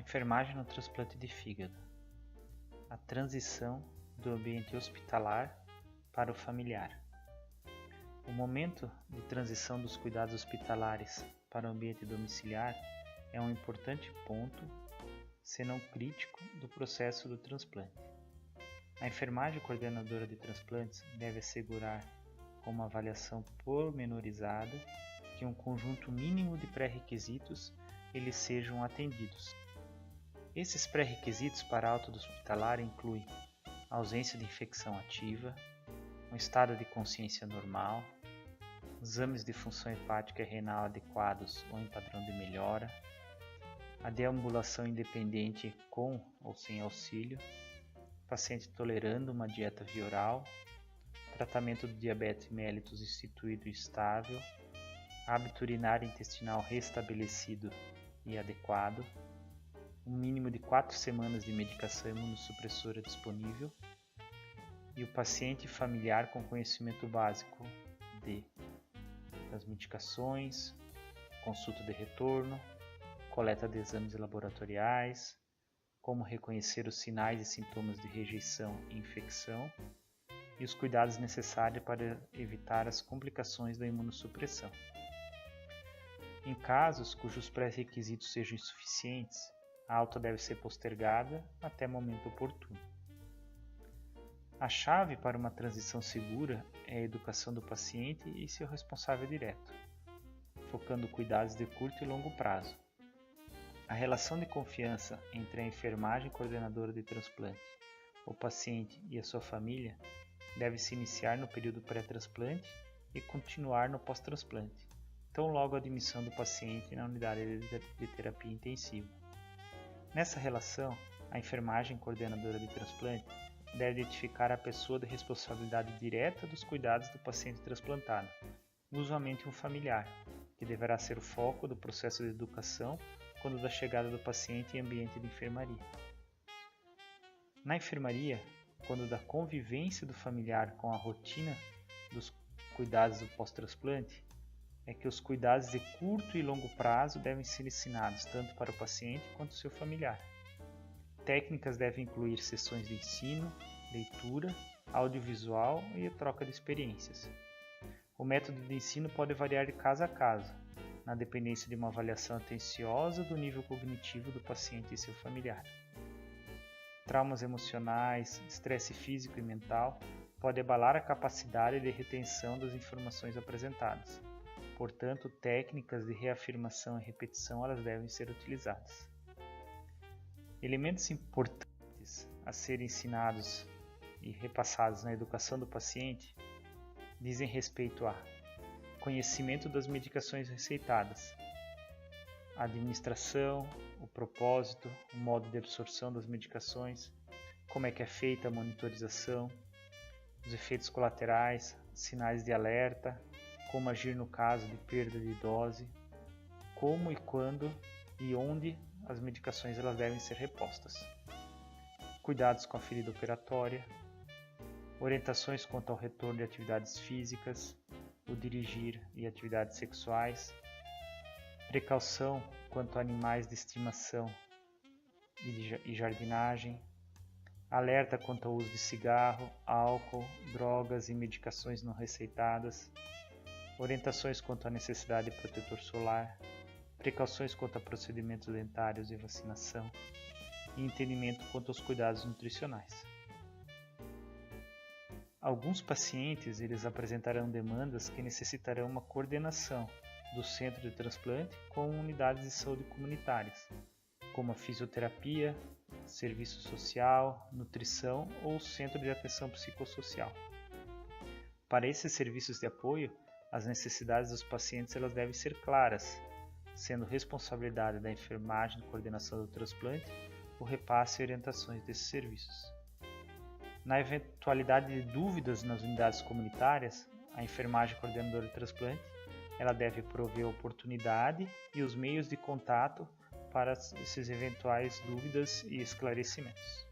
enfermagem no transplante de fígado. A transição do ambiente hospitalar para o familiar. O momento de transição dos cuidados hospitalares para o ambiente domiciliar é um importante ponto, se não crítico, do processo do transplante. A enfermagem coordenadora de transplantes deve assegurar, com uma avaliação pormenorizada, que um conjunto mínimo de pré-requisitos eles sejam atendidos. Esses pré-requisitos para a alta hospitalar incluem a ausência de infecção ativa, um estado de consciência normal, exames de função hepática e renal adequados ou em padrão de melhora, a deambulação independente com ou sem auxílio, paciente tolerando uma dieta via oral, tratamento do diabetes mellitus instituído e estável, hábito urinário intestinal restabelecido e adequado, um mínimo de 4 semanas de medicação imunossupressora disponível e o paciente familiar com conhecimento básico das medicações, consulta de retorno, coleta de exames laboratoriais, como reconhecer os sinais e sintomas de rejeição e infecção e os cuidados necessários para evitar as complicações da imunossupressão. Em casos cujos pré-requisitos sejam insuficientes, a alta deve ser postergada até momento oportuno. A chave para uma transição segura é a educação do paciente e seu responsável direto, focando cuidados de curto e longo prazo. A relação de confiança entre a enfermagem coordenadora de transplante, o paciente e a sua família deve se iniciar no período pré-transplante e continuar no pós-transplante, tão logo a admissão do paciente na unidade de terapia intensiva. Nessa relação, a enfermagem coordenadora de transplante deve identificar a pessoa de responsabilidade direta dos cuidados do paciente transplantado, usualmente um familiar, que deverá ser o foco do processo de educação quando da chegada do paciente em ambiente de enfermaria. Na enfermaria, quando da convivência do familiar com a rotina dos cuidados do pós-transplante, é que os cuidados de curto e longo prazo devem ser ensinados tanto para o paciente quanto seu familiar. Técnicas devem incluir sessões de ensino, leitura, audiovisual e a troca de experiências. O método de ensino pode variar de caso a caso, na dependência de uma avaliação atenciosa do nível cognitivo do paciente e seu familiar. Traumas emocionais, estresse físico e mental podem abalar a capacidade de retenção das informações apresentadas. Portanto, técnicas de reafirmação e repetição elas devem ser utilizadas. Elementos importantes a serem ensinados e repassados na educação do paciente dizem respeito a conhecimento das medicações receitadas, a administração, o propósito, o modo de absorção das medicações, como é que é feita a monitorização, os efeitos colaterais, sinais de alerta, como agir no caso de perda de dose, como e quando e onde as medicações elas devem ser repostas, cuidados com a ferida operatória, orientações quanto ao retorno de atividades físicas, o dirigir e atividades sexuais, precaução quanto a animais de estimação e jardinagem, alerta quanto ao uso de cigarro, álcool, drogas e medicações não receitadas, orientações quanto à necessidade de protetor solar, precauções quanto a procedimentos dentários e vacinação e entendimento quanto aos cuidados nutricionais. Alguns pacientes eles apresentarão demandas que necessitarão uma coordenação do centro de transplante com unidades de saúde comunitárias, como a fisioterapia, serviço social, nutrição ou centro de atenção psicossocial. Para esses serviços de apoio, as necessidades dos pacientes elas devem ser claras, sendo responsabilidade da enfermagem de coordenação do transplante o repasse e orientações desses serviços. Na eventualidade de dúvidas nas unidades comunitárias, a enfermagem coordenadora de transplante ela deve prover a oportunidade e os meios de contato para essas eventuais dúvidas e esclarecimentos.